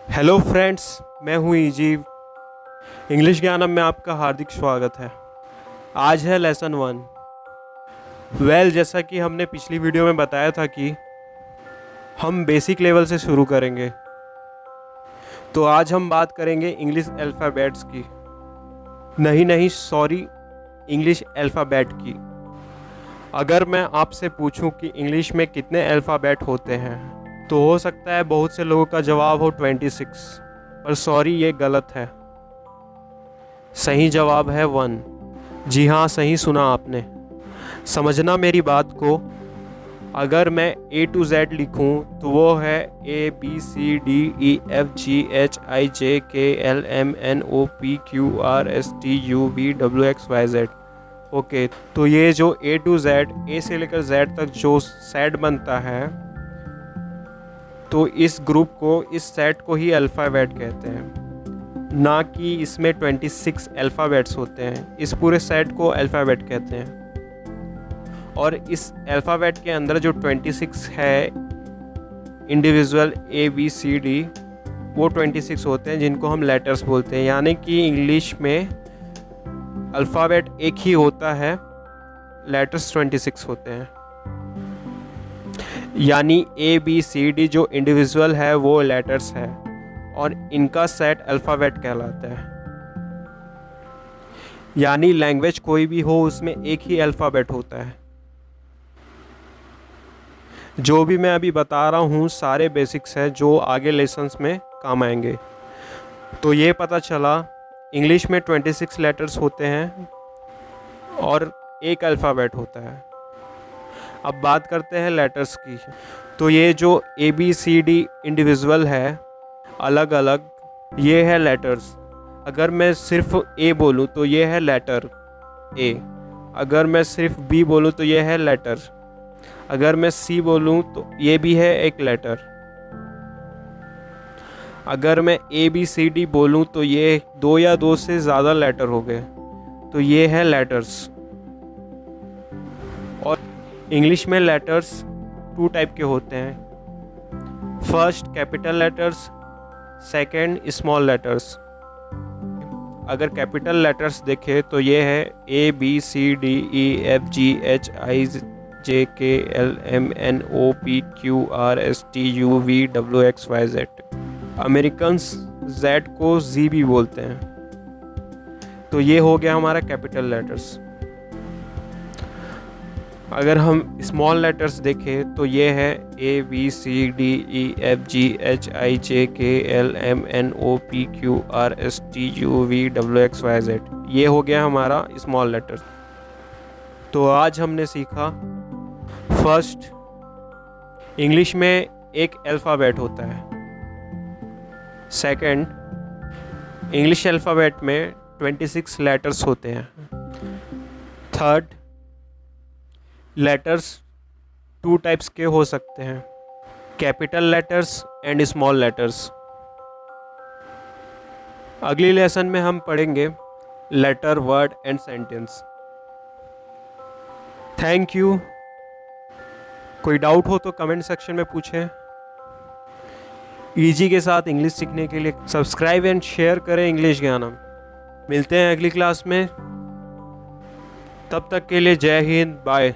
Hello friends, मैं हूँ ईजीव। English ज्ञानम में आपका हार्दिक स्वागत है। आज है लेसन 1। जैसा कि हमने पिछली वीडियो में बताया था कि हम बेसिक लेवल से शुरू करेंगे, तो आज हम बात करेंगे इंग्लिश अल्फ़ाबेट्स की। नहीं सॉरी, इंग्लिश अल्फ़ाबेट की। अगर मैं आपसे पूछूं कि इंग्लिश में कितने अल्फ़ाबेट होते हैं, तो हो सकता है बहुत से लोगों का जवाब हो 26, पर सॉरी, ये गलत है। सही जवाब है 1। जी हाँ, सही सुना आपने। समझना मेरी बात को। अगर मैं A to Z लिखूं तो वो है ABCDEFGHIJKLMNOPQRSTUVWXYZ। ओके, तो ये जो A to Z, A से लेकर Z तक जो सेट बनता है, तो इस ग्रुप को, इस सेट को ही अल्फ़ाबेट कहते हैं। ना कि इसमें 26 अल्फ़ाबेट्स होते हैं। इस पूरे सेट को अल्फ़ाबेट कहते हैं। और इस अल्फ़ाबेट के अंदर जो 26 है इंडिविजुअल ABCD, वो 26 होते हैं जिनको हम लेटर्स बोलते हैं। यानी कि इंग्लिश में अल्फ़ाबेट एक ही होता है, लेटर्स 26 होते हैं। यानी ABCD जो इंडिविजुअल है वो लेटर्स है और इनका सेट अल्फ़ाबेट कहलाता है। यानी लैंग्वेज कोई भी हो, उसमें एक ही अल्फ़ाबेट होता है। जो भी मैं अभी बता रहा हूँ सारे बेसिक्स हैं जो आगे लेसन्स में काम आएंगे। तो ये पता चला इंग्लिश में 26 लेटर्स होते हैं और एक अल्फ़ाबेट होता है। अब बात करते हैं लेटर्स की। तो ये जो ABCD इंडिविजुअल है, अलग अलग, ये है लेटर्स। अगर मैं सिर्फ A बोलूँ तो ये है लेटर A। अगर मैं सिर्फ B बोलूँ तो ये है लेटर। अगर मैं C बोलूँ तो ये भी है एक लेटर। अगर मैं ABCD बोलूँ तो ये 2 या 2 से ज़्यादा लेटर हो गए, तो ये है लेटर्स। और इंग्लिश में लेटर्स 2 टाइप के होते हैं। First capital letters, second small letters. अगर कैपिटल लेटर्स देखें तो ये है ABCDEFGHIJKLMNOPQRSTUVWXYZ। अमेरिकन्स Z को Z भी बोलते हैं। तो ये हो गया हमारा कैपिटल लेटर्स। अगर हम स्मॉल लेटर्स देखें तो ये है ABCDEFGHIJKLMNOPQRSTUVWXYZ। ये हो गया हमारा स्मॉल लेटर्स। तो आज हमने सीखा, फर्स्ट, इंग्लिश में एक अल्फ़ाबेट होता है। सेकंड, इंग्लिश अल्फ़ाबेट में 26 लेटर्स होते हैं। थर्ड, लेटर्स 2 टाइप्स के हो सकते हैं, capital letters and small letters. अगली लेसन में हम पढ़ेंगे letter, word and sentence. Thank you. कोई डाउट हो तो कमेंट सेक्शन में पूछें। ईजी के साथ इंग्लिश सीखने के लिए सब्सक्राइब एंड शेयर करें इंग्लिश ज्ञानम। मिलते हैं अगली क्लास में। तब तक के लिए जय हिंद, बाय।